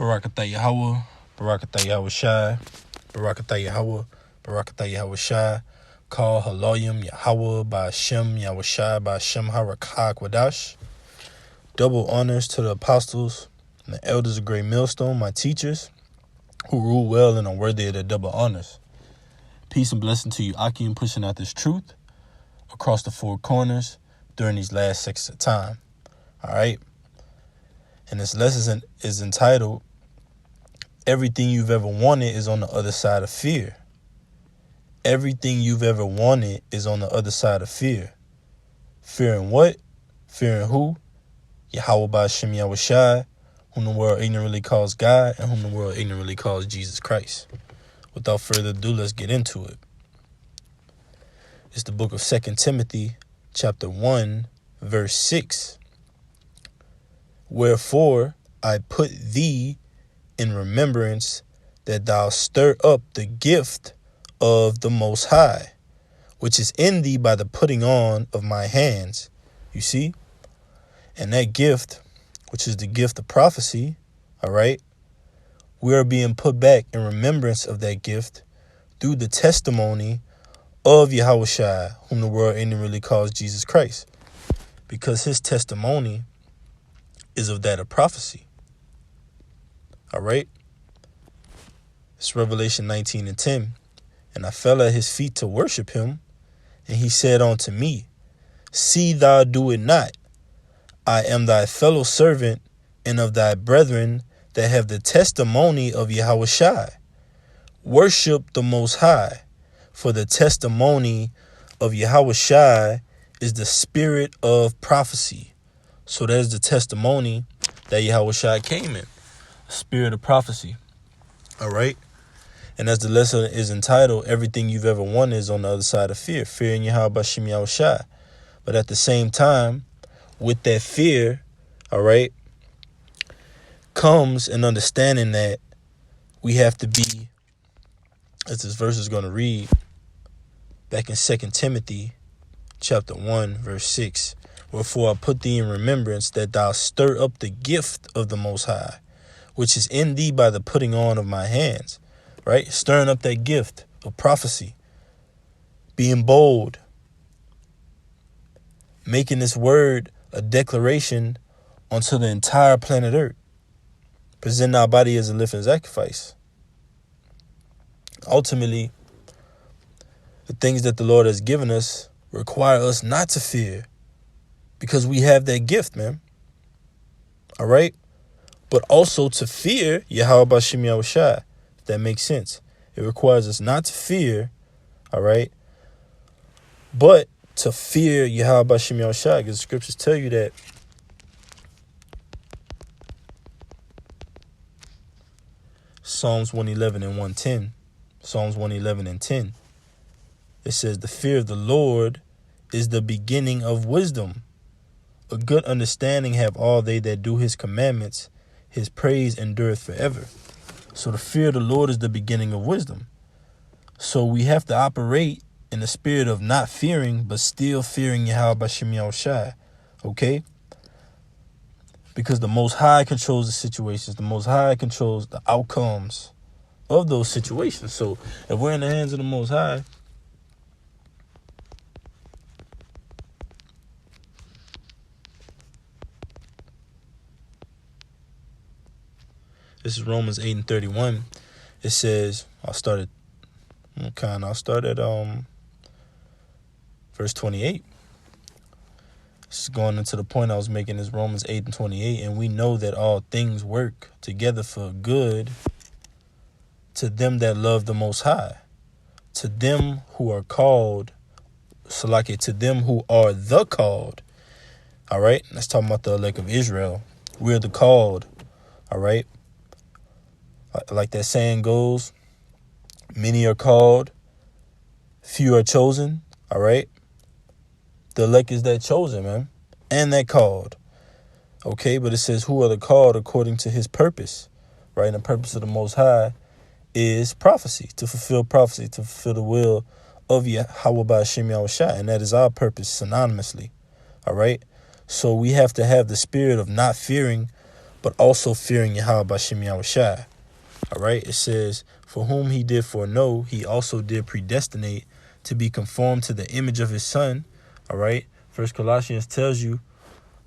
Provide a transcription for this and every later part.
Barakatah Yahweh, Barakatah Yahweh Shai, Barakatah Yahweh, Barakatah Yahweh Shai, Call Haloyim Yahweh Ba'Shem Yahweh Shai Ba'Shem Harakah Kwadash. Double honors to the apostles and the elders of Great Millstone, my teachers, who rule well and are worthy of their double honors. Peace and blessing to you, Akim, pushing out this truth across the four corners during these last sections of time. All right? And this lesson is entitled, Everything You've Ever Wanted is on the Other Side of Fear. Everything you've ever wanted is on the other side of fear. Fearing what? Fearing who? Yahweh Ba'Shem Yahweh Shai, whom the world ignorantly calls God and whom the world ignorantly calls Jesus Christ. Without further ado, let's get into it. It's the book of 2 Timothy, chapter 1, verse 6. Wherefore I put thee in remembrance that thou stir up the gift of the Most High, which is in thee by the putting on of my hands. You see? And that gift, which is the gift of prophecy, all right, we are being put back in remembrance of that gift through the testimony of Yahweh Shai, whom the world ignorantly calls Jesus Christ, because his testimony is of that of prophecy. All right? It's Revelation 19:10. And I fell at his feet to worship him, and he said unto me, See thou do it not. I am thy fellow servant and of thy brethren that have the testimony of Yahweh Shai. Worship the Most High, for the testimony of Yahweh Shai is the spirit of prophecy. So there's the testimony that Yahweh Shai came in, the spirit of prophecy. All right? And as the lesson is entitled, Everything You've Ever Wanted is on the other side of fear. Fearing Yahweh Ba'Shem Yahweh Shai. But at the same time, with that fear, all right, comes an understanding that we have to be, as this verse is going to read, back in 2 Timothy chapter 1, verse 6. Wherefore I put thee in remembrance that thou stir up the gift of the Most High, which is in thee by the putting on of my hands. Right? Stirring up that gift of prophecy. Being bold. Making this word a declaration onto the entire planet Earth. Presenting our body as a living sacrifice. Ultimately, the things that the Lord has given us require us not to fear, because we have that gift, man. All right? But also to fear Yahweh Ba'Shem Yahweh Shai. If that makes sense. It requires us not to fear, all right, but to fear Yahweh Ba'Shem Yahweh Shai, because the scriptures tell you that Psalms 111 and 110, Psalms 111 and 10, it says, the fear of the Lord is the beginning of wisdom. A good understanding have all they that do his commandments. His praise endureth forever. So the fear of the Lord is the beginning of wisdom. So we have to operate in the spirit of not fearing, but still fearing Yahweh Ba'Shem Yahweh Shai. Okay? Because the Most High controls the situations. The Most High controls the outcomes of those situations. So if we're in the hands of the Most High, this is Romans 8 and 31. It says, I'll start at verse 28. This is going into the point I was making, is Romans 8 and 28. And we know that all things work together for good to them that love the Most High, to them who are called, to them who are the called. All right? Let's talk about the elect of Israel. We're the called. All right? Like that saying goes, many are called, few are chosen. All right? The elect is that chosen, man. And that called. Okay? But it says, who are the called according to his purpose? Right? And the purpose of the Most High is prophecy, to fulfill the will of Yahweh Ba'Shem Yahweh Shai. And that is our purpose synonymously. All right? So we have to have the spirit of not fearing, but also fearing Yahweh Bashim Yahushai. All right, it says, for whom he did foreknow, he also did predestinate to be conformed to the image of his son. All right, First Colossians tells you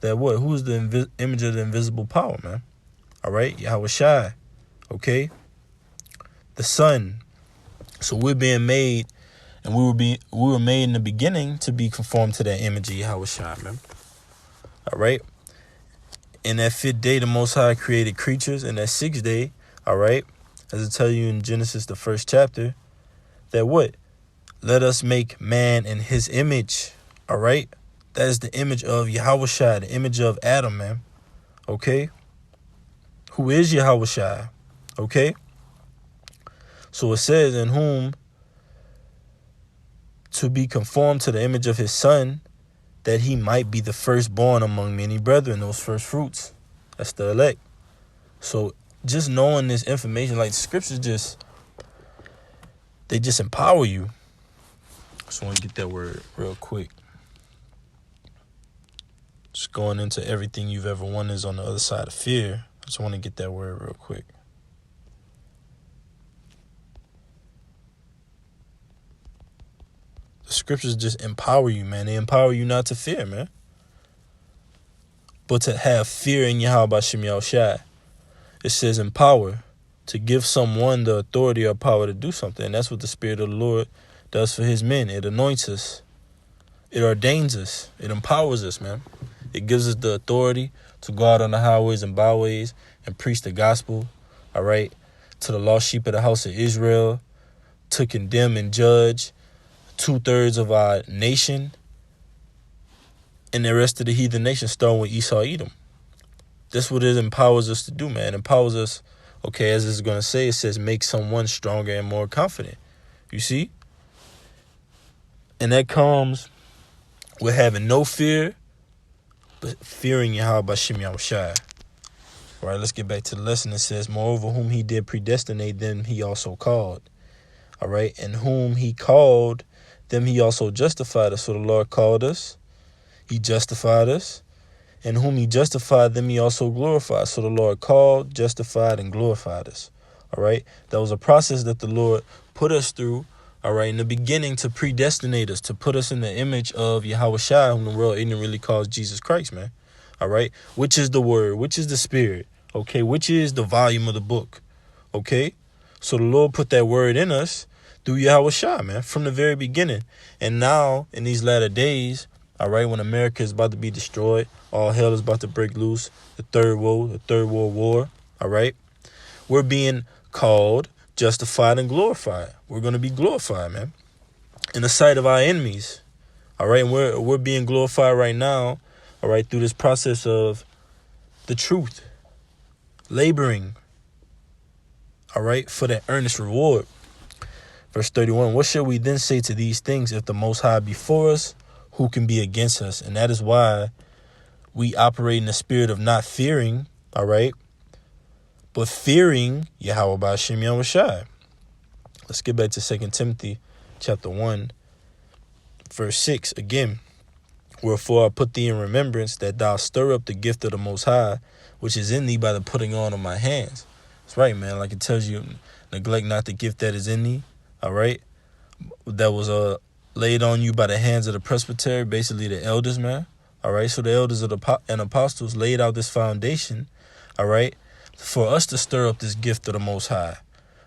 that what? Who is the image of the invisible power, man? All right, Yahushai. Okay, the son. So we're being made, and we were made in the beginning to be conformed to that image of Yahushai, man. All right. In that 5th day, the Most High created creatures. In that 6th day, all right, as I tell you in Genesis, the 1st chapter, that what? Let us make man in his image. All right. That is the image of Yahushai, the image of Adam, man. Okay. Who is Yahushai? Okay. So it says, in whom to be conformed to the image of his son, that he might be the firstborn among many brethren, those first fruits. That's the elect. So just knowing this information, like the scriptures they just empower you. Just want to get that word real quick. Just going into everything you've ever wanted is on the other side of fear. I just want to get that word real quick. The scriptures just empower you, man. They empower you not to fear, man, but to have fear in Yahweh Bashim Yahushai. It says empower, to give someone the authority or power to do something. And that's what the Spirit of the Lord does for his men. It anoints us. It ordains us. It empowers us, man. It gives us the authority to go out on the highways and byways and preach the gospel, all right, to the lost sheep of the house of Israel, to condemn and judge 2/3 of our nation and the rest of the heathen nation, starting with Esau, Edom. That's what it empowers us to do, man. It empowers us, okay, as it's going to say, it says make someone stronger and more confident. You see? And that comes with having no fear, but fearing Yahweh Bashim Yahushai. All right, let's get back to the lesson. It says, moreover, whom he did predestinate, them he also called. All right, and whom he called, them he also justified us. So the Lord called us, he justified us, and whom he justified, them he also glorified. So the Lord called, justified, and glorified us. All right, that was a process that the Lord put us through, all right, in the beginning, to predestinate us, to put us in the image of Yahushai, whom the world ignorantly calls Jesus Christ, man. All right, which is the word, which is the spirit, okay, which is the volume of the book, okay. So the Lord put that word in us through Yahushai, man, from the very beginning. And now, in these latter days, all right, when America is about to be destroyed, all hell is about to break loose, the third world war, all right, we're being called, justified, and glorified. We're going to be glorified, man, in the sight of our enemies, all right, and we're being glorified right now, all right, through this process of the truth, laboring, all right, for that earnest reward. Verse 31, what shall we then say to these things? If the Most High be for us, who can be against us? And that is why we operate in the spirit of not fearing, all right, but fearing Yahweh Bashim Yahushai. Let's get back to 2 Timothy chapter 1, verse 6 again. Wherefore I put thee in remembrance that thou stir up the gift of the Most High, which is in thee by the putting on of my hands. That's right, man. Like it tells you, neglect not the gift that is in thee. All right, that was laid on you by the hands of the presbytery, basically the elders, man. All right, so the elders of and apostles laid out this foundation, all right, for us to stir up this gift of the Most High,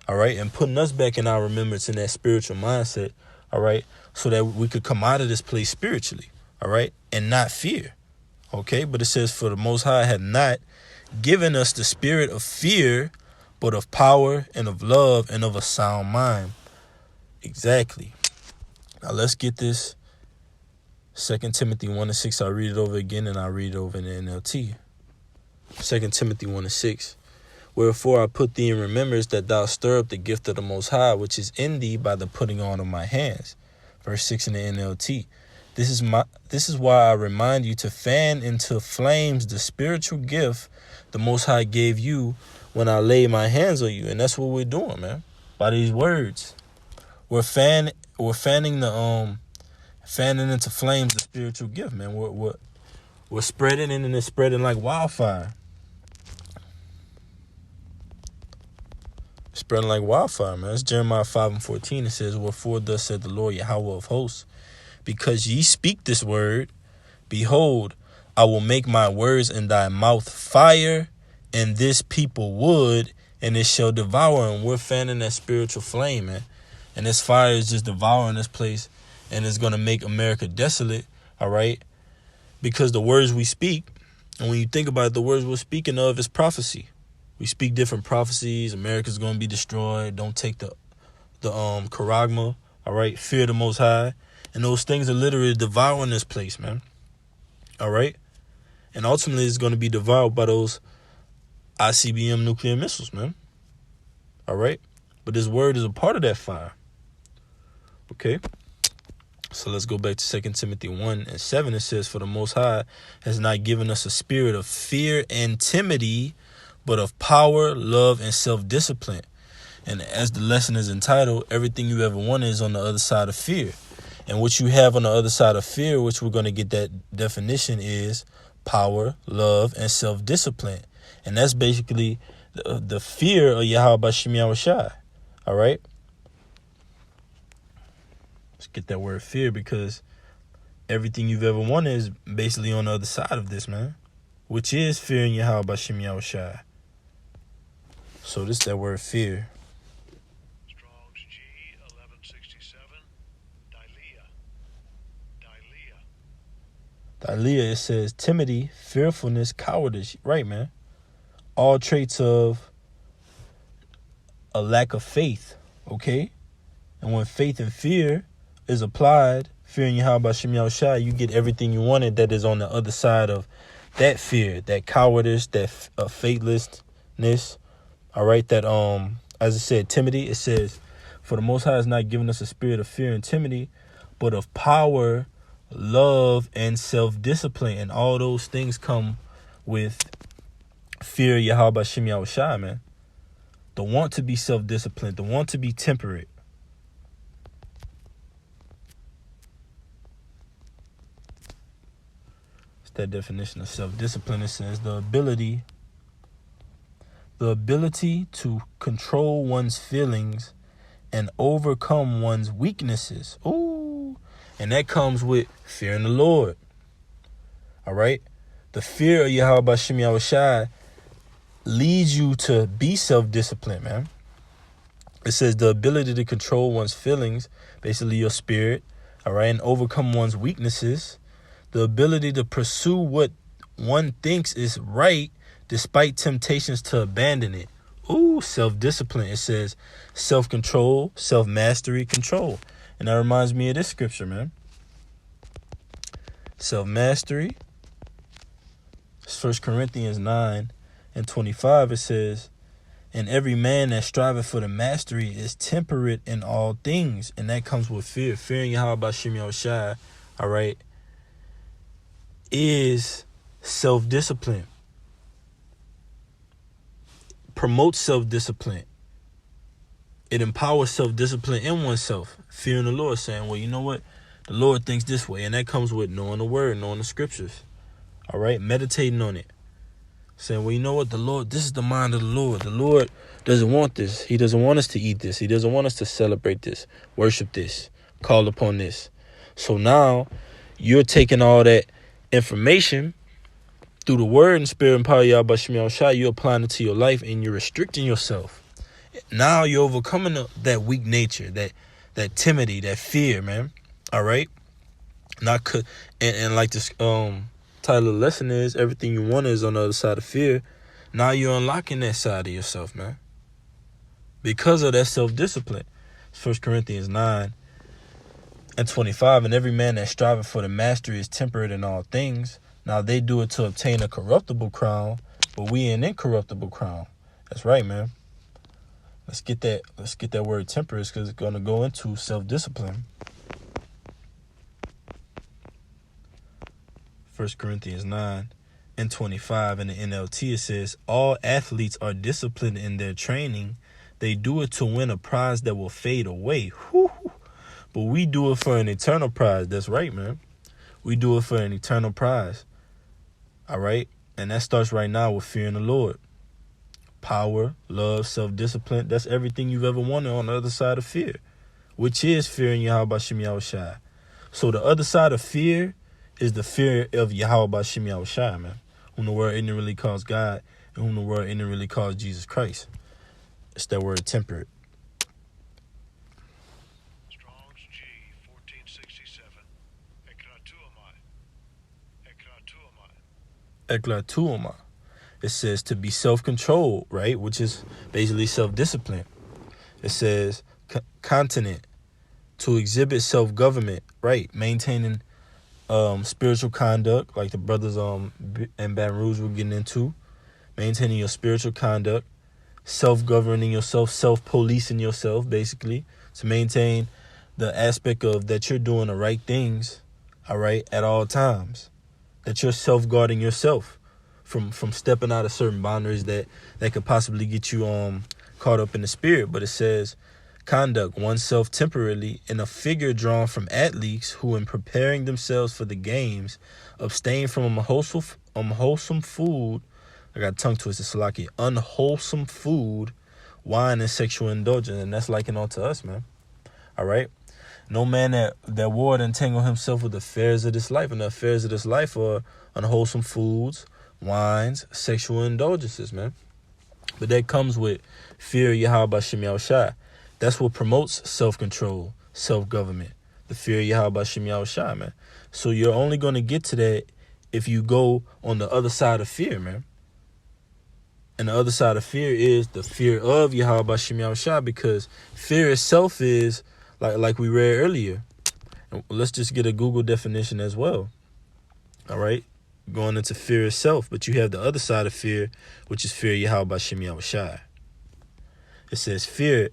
all right, and putting us back in our remembrance in that spiritual mindset, all right, so that we could come out of this place spiritually, all right, and not fear, okay. But it says, for the Most High had not given us the spirit of fear, but of power and of love and of a sound mind. Exactly. Now let's get this. 2 Timothy 1:6. I'll read it over again and I'll read it over in the NLT. 2 Timothy 1:6. Wherefore I put thee in remembrance that thou stir up the gift of the Most High, which is in thee by the putting on of my hands. Verse 6 in the NLT. This is why I remind you to fan into flames the spiritual gift the Most High gave you when I laid my hands on you. And that's what we're doing, man. By these words. We're fanning into flames the spiritual gift, man. We're spreading it, and it's spreading like wildfire. Spreading like wildfire, man. It's Jeremiah 5:14. It says, wherefore thus said the Lord Yahweh of hosts, because ye speak this word, behold, I will make my words in thy mouth fire, and this people wood, and it shall devour. And we're fanning that spiritual flame, man. And this fire is just devouring this place, and it's going to make America desolate, all right? Because the words we speak, and when you think about it, the words we're speaking of is prophecy. We speak different prophecies. America's going to be destroyed. Don't take the charagma, all right? Fear the Most High. And those things are literally devouring this place, man. All right? And ultimately, it's going to be devoured by those ICBM nuclear missiles, man. All right? But this word is a part of that fire. Okay? So let's go back to 2 Timothy 1:7. It says, for the Most High has not given us a spirit of fear and timidity, but of power, love, and self-discipline. And as the lesson is entitled, everything you ever wanted is on the other side of fear. And what you have on the other side of fear, which we're going to get that definition, is power, love, and self-discipline. And that's basically the fear of Yahweh Bashim Yahushai. All right? Let's get that word fear, because everything you've ever wanted is basically on the other side of this, man. Which is fearing Yahweh Bashim Yahushai. So this is that word fear. Strong's G 1167. Dalia, it says timidity, fearfulness, cowardice. Right, man. All traits of a lack of faith. Okay? And when faith and fear is applied, fearing Yahweh Bashim Yahushai, you get everything you wanted that is on the other side of that fear, that cowardice, that faithlessness. All right, that as I said, timidity. It says, for the Most High has not given us a spirit of fear and timidity, but of power, love, and self-discipline. And all those things come with fear Yahweh Bashim Yahushai, man. The want to be self-disciplined, the want to be temperate. It's that definition of self-discipline. It says the ability to control one's feelings and overcome one's weaknesses. Ooh. And that comes with fearing the Lord. All right? The fear of Yahweh Bashim Yahushai leads you to be self-disciplined, man. It says the ability to control one's feelings, basically your spirit, all right, and overcome one's weaknesses. The ability to pursue what one thinks is right despite temptations to abandon it. Ooh, self-discipline. It says self-control, self-mastery, control. And that reminds me of this scripture, man. Self-mastery. It's 1 Corinthians 9:25. It says, and every man that striveth for the mastery is temperate in all things. And that comes with fear. Fearing Yahweh Bashim Yahushai, all right, is self-discipline. Promotes self-discipline. It empowers self-discipline in oneself. Fearing the Lord, saying, well, you know what? The Lord thinks this way. And that comes with knowing the word, knowing the scriptures. All right? Meditating on it. Saying, well, you know what? The Lord, this is the mind of the Lord. The Lord doesn't want this. He doesn't want us to eat this. He doesn't want us to celebrate this, worship this, call upon this. So now you're taking all that information through the word and spirit and power of Yahweh Bashim Yahushai, you're applying it to your life and you're restricting yourself. Now you're overcoming that weak nature, that timidity, that fear, man. All right? And like this title of the lesson is, everything you want is on the other side of fear. Now you're unlocking that side of yourself, man. Because of that self-discipline. 1 Corinthians 9:25, and every man that striveth for the mastery is temperate in all things. Now they do it to obtain a corruptible crown, but we an incorruptible crown. That's right, man. Let's get that word temperate, because it's going to go into self-discipline. 1 Corinthians 9:25 in the NLT, it says, all athletes are disciplined in their training. They do it to win a prize that will fade away. Whew. But we do it for an eternal prize. That's right, man. We do it for an eternal prize. All right? And that starts right now with fearing the Lord. power, love, self-discipline. That's everything you've ever wanted on the other side of fear, which is fearing Yahweh Bashim Yahushai. So the other side of fear is the fear of Yahweh Bashim Yahushai, man, whom the world ignorantly calls God and whom the world ignorantly calls Jesus Christ. It's that word temperate. Strong's G 1467. Eklatuomai. It says to be self-controlled, right? Which is basically self-discipline. It says continent, to exhibit self-government, right? Maintaining spiritual conduct, like the brothers in Baton Rouge were getting into. Maintaining your spiritual conduct, self-governing yourself, self-policing yourself, basically, to maintain the aspect of that you're doing the right things, all right, at all times. That you're self-guarding yourself from stepping out of certain boundaries that could possibly get you caught up in the spirit. But it says conduct oneself temporarily in a figure drawn from athletes who, in preparing themselves for the games, abstain from unwholesome food. I got tongue twisted, Salaki. Unwholesome food, wine, and sexual indulgence. And that's likened on to us, man. All right? No man that would entangle himself with the affairs of this life. And the affairs of this life are unwholesome foods, wines, sexual indulgences, man. But that comes with fear of Yahweh Bashim Yahushai. That's what promotes self-control, self-government. The fear of Yahweh Bashim Yahushai, man. So you're only going to get to that if you go on the other side of fear, man. And the other side of fear is the fear of Yahweh Bashim Yahushai, because fear itself is, like we read earlier. Let's just get a Google definition as well. All right? Going into fear itself. But you have the other side of fear, which is fear of Yahweh Bashim Yahushai. It says fear,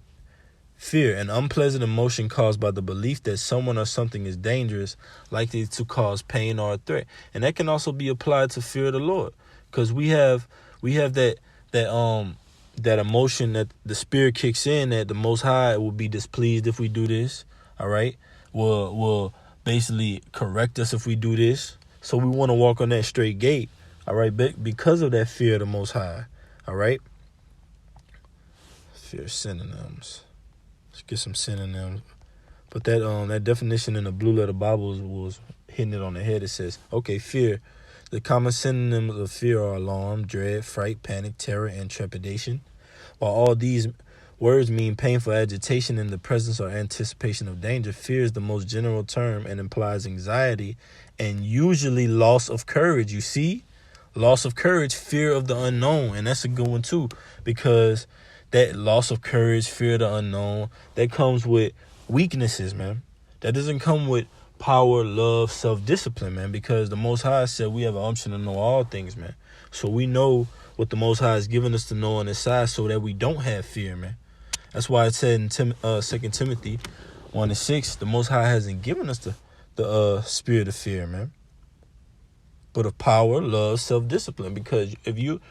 an unpleasant emotion caused by the belief that someone or something is dangerous, likely to cause pain or a threat. And that can also be applied to fear of the Lord. Because we have that emotion that the spirit kicks in, that the Most High will be displeased if we do this, all right? Will basically correct us if we do this. So we want to walk on that straight gate, all right? Because of that fear of the Most High, all right? Fear synonyms. Let's get some synonyms. But that definition in the Blue Letter Bible was hitting it on the head. It says, okay, fear. The common synonyms of fear are alarm, dread, fright, panic, terror, and trepidation. While all these words mean painful agitation in the presence or anticipation of danger, fear is the most general term and implies anxiety and usually loss of courage. You see? Loss of courage, fear of the unknown. And that's a good one too, because that loss of courage, fear of the unknown, that comes with weaknesses, man. That doesn't come with power, love, self-discipline, man, because the Most High said we have an unction to know all things, man. So we know what the Most High has given us to know on His side so that we don't have fear, man. That's why it said in 2 Timothy 1:6, the Most High hasn't given us the spirit of fear, man, but of power, love, self-discipline. Because if you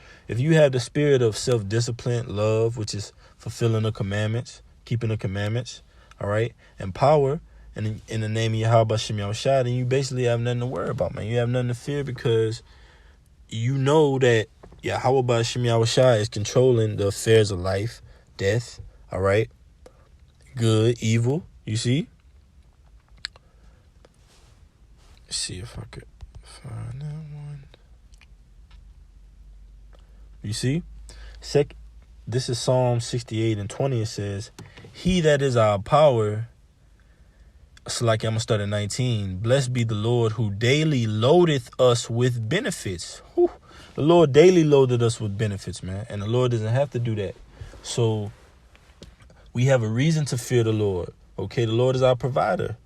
have the spirit of self-discipline, love, which is fulfilling the commandments, keeping the commandments, all right, and power, and in the name of Yahweh Bashim Yahushai, then you basically have nothing to worry about, man. You have nothing to fear because you know that Yahweh Bashim Yahushai is controlling the affairs of life, death, all right, good, evil, you see? Let's see if I could find that one. You see? This is Psalm 68:20. It says, he that is our power. So like I'm going to start at 19. Blessed be the Lord who daily loadeth us with benefits. Whew. The Lord daily loaded us with benefits, man. And the Lord doesn't have to do that. So we have a reason to fear the Lord. Okay, the Lord is our provider.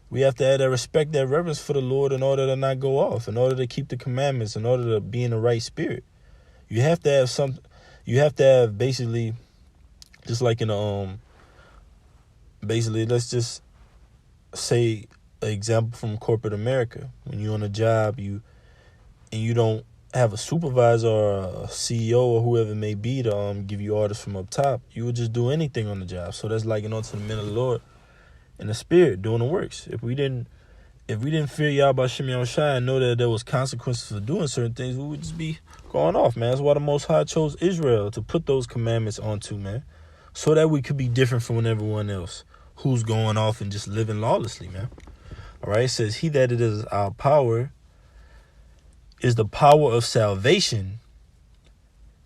We have to have that respect, that reverence for the Lord in order to not go off, in order to keep the commandments, in order to be in the right spirit. You have to have basically, just like in basically, let's just say an example from corporate America. When you're on a job, you don't have a supervisor or a CEO or whoever it may be to give you orders from up top. You would just do anything on the job. So that's like, to the men of the Lord in the spirit doing the works. If if we didn't fear Yahweh Shem Yahushua and know that there was consequences for doing certain things, we would just be going off, man. That's why the Most High chose Israel to put those commandments onto, man, so that we could be different from everyone else who's going off and just living lawlessly, man. All right, it says, he that it is our power is the power of salvation,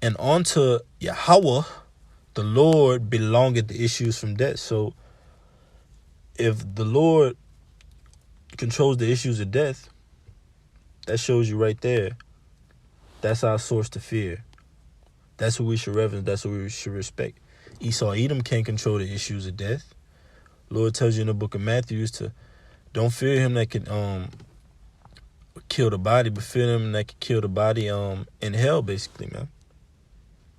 and unto Yahweh, the Lord, belongeth the issues from death. So if the Lord controls the issues of death, that shows you right there. That's our source to fear. That's who we should reverence. That's who we should respect. Esau, Edom can't control the issues of death. Lord tells you in the book of Matthew to don't fear him that can kill the body, but fear him that can kill the body in hell, basically, man.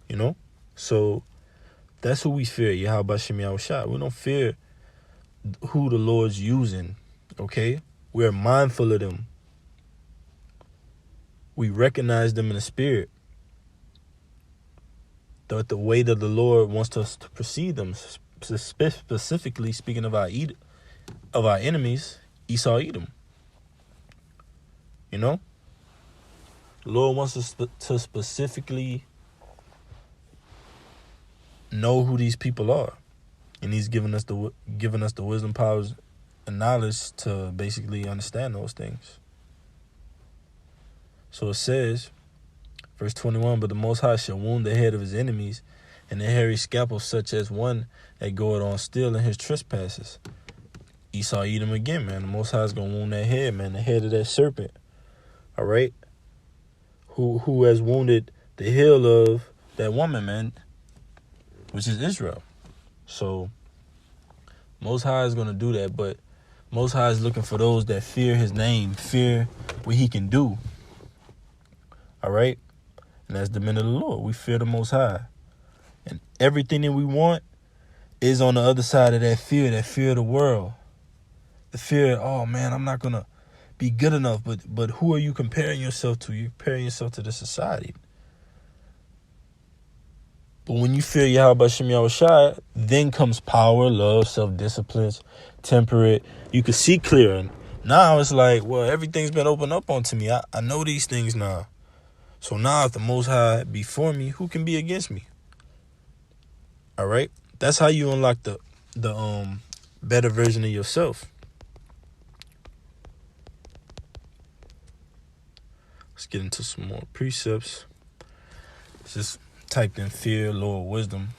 You know? So that's who we fear, Yahweh Shem Yahushua. We don't fear who the Lord's using, okay? We're mindful of them. We recognize them in the spirit. The way that the Lord wants us to perceive them, specifically speaking of our enemies, Esau, Edom. You know? The Lord wants us to specifically know who these people are. And he's given us the wisdom, powers, and knowledge to basically understand those things. So it says, verse 21, but the Most High shall wound the head of his enemies, and the hairy scalp of such as one that goeth on still in his trespasses. Esau, Edom again, man. The Most High is going to wound that head, man, the head of that serpent. All right? Who has wounded the heel of that woman, man, which is Israel. So Most High is going to do that, but Most High is looking for those that fear his name, fear what he can do. All right? And that's the men of the Lord. We fear the Most High. And everything that we want is on the other side of that fear of the world. The fear, oh man, I'm not going to be good enough. But who are you comparing yourself to? You're comparing yourself to the society. But when you fear Yahweh Shem Yahushua, then comes power, love, self-discipline, temperate. You can see clear. And now it's like, well, everything's been opened up onto me. I know these things now. So now if the Most High be for me, who can be against me? All right? That's how you unlock the better version of yourself. Let's get into some more precepts. Just typed in fear, Lord, wisdom.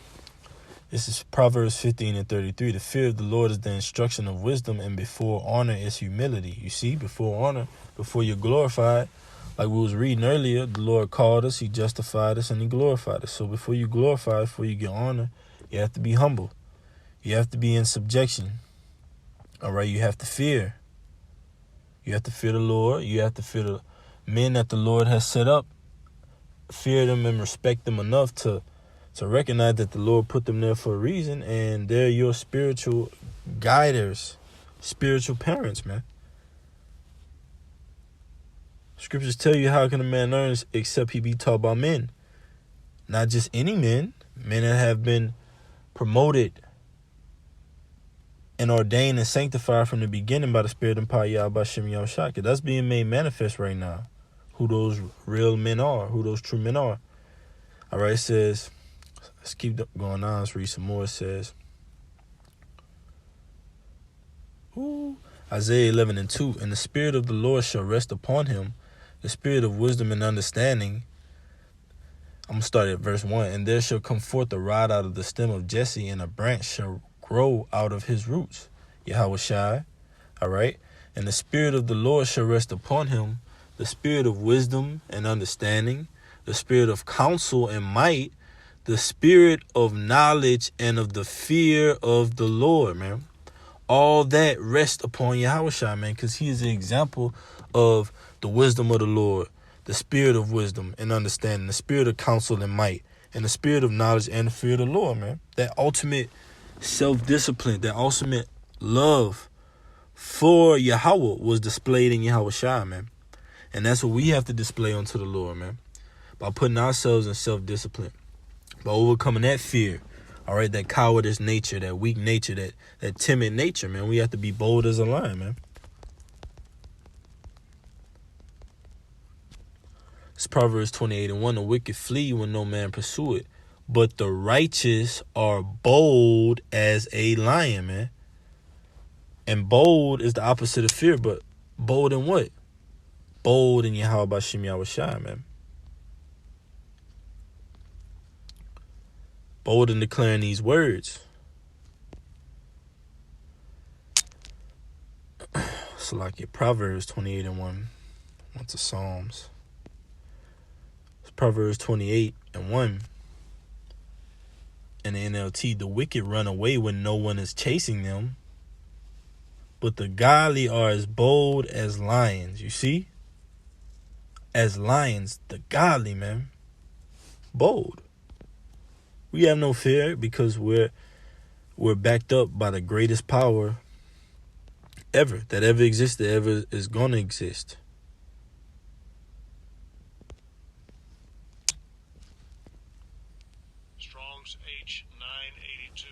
This is Proverbs 15:33. The fear of the Lord is the instruction of wisdom, and before honor is humility. You see, before honor, before you're glorified, like we was reading earlier, the Lord called us, he justified us, and he glorified us. So before you glorify, before you get honor, you have to be humble. You have to be in subjection. All right, you have to fear. You have to fear the Lord. You have to fear the men that the Lord has set up. Fear them and respect them enough to recognize that the Lord put them there for a reason, and they're your spiritual guiders, spiritual parents, man. Scriptures tell you, how can a man learn except he be taught by men? Not just any men that have been promoted and ordained and sanctified from the beginning by the Spirit and power Yahweh Shem Yahushua. That's being made manifest right now. Who those real men are, who those true men are. All right, it says, let's keep going on. Let's read some more. It says, Isaiah 11:2, and the Spirit of the Lord shall rest upon him, the Spirit of wisdom and understanding. I'm going to start at verse 1. And there shall come forth a rod out of the stem of Jesse, and a branch shall grow out of his roots. Yahweh Shai. All right. And the Spirit of the Lord shall rest upon him, the Spirit of wisdom and understanding, the Spirit of counsel and might, the Spirit of knowledge and of the fear of the Lord, man. All that rest upon Yahweh Shai, man, because he is an example of the wisdom of the Lord, the Spirit of wisdom and understanding, the Spirit of counsel and might, and the Spirit of knowledge and the fear of the Lord, man. That ultimate self-discipline, that ultimate love for Yahweh was displayed in Yahweh Shai, man. And that's what we have to display unto the Lord, man. By putting ourselves in self-discipline. By overcoming that fear. All right, that cowardice nature, that weak nature, that timid nature, man. We have to be bold as a lion, man. It's Proverbs 28:1. The wicked flee when no man pursue it, but the righteous are bold as a lion, man. And bold is the opposite of fear, but bold in what? Bold in Yahweh Bashim Yahushai, man. Bold in declaring these words. So like your Proverbs 28:1. Went to Psalms. It's Proverbs 28:1. In the NLT, the wicked run away when no one is chasing them, but the godly are as bold as lions. You see? As lions, the godly, man. Bold. We have no fear because we're backed up by the greatest power ever, that ever existed, ever is going to exist. Strong's H982.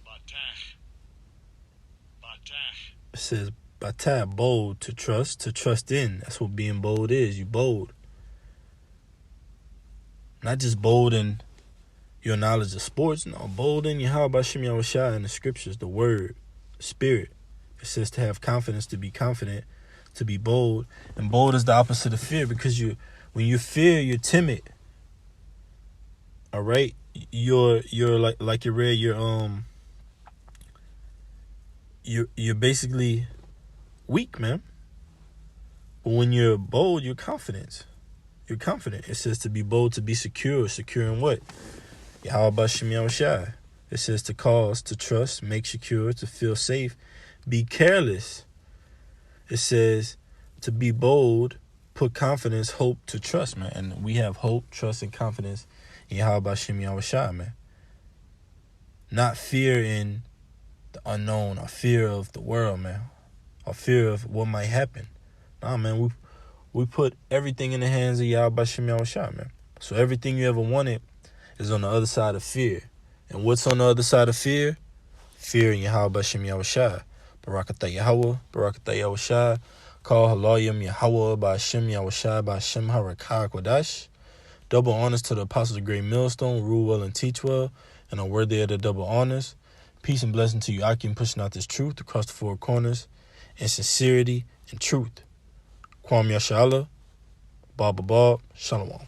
Batach. It says, Batah, bold, to trust in. That's what being bold is. You bold. Not just bold in your knowledge of sports. No, bold in Yahweh Bashim Yahushai in the scriptures, the word, the spirit. It says to have confidence, to be confident, to be bold. And bold is the opposite of fear, because when you fear, you're timid. All right? You're like you read, you're basically weak, man. But when you're bold, you're confident. You're confident. It says to be bold, to be secure. Secure in what? Yahweh Bashim Yahushai. It says to cause, to trust, make secure, to feel safe, be careless. It says to be bold, put confidence, hope, to trust, man. And we have hope, trust, and confidence in Yahweh Bashim Yahushai, man. Not fear in the unknown, or fear of the world, man, or fear of what might happen. Nah, man, we put everything in the hands of Yahweh Bashim Yahushai, man. So everything you ever wanted is on the other side of fear. And what's on the other side of fear? Fear in Yahweh Bashim Yahushai. Barakatah Yahweh, Barakatah Yahushai. Call Halayim Yahweh Bashim Yahushai Bashim Harakah Kodash. Double honors to the apostles of Great Millstone, rule well and teach well, and are worthy of the double honors. Peace and blessing to you, Akim, pushing out this truth across the four corners in sincerity and truth. Kwam Yashala, Baba Bob, Shalom.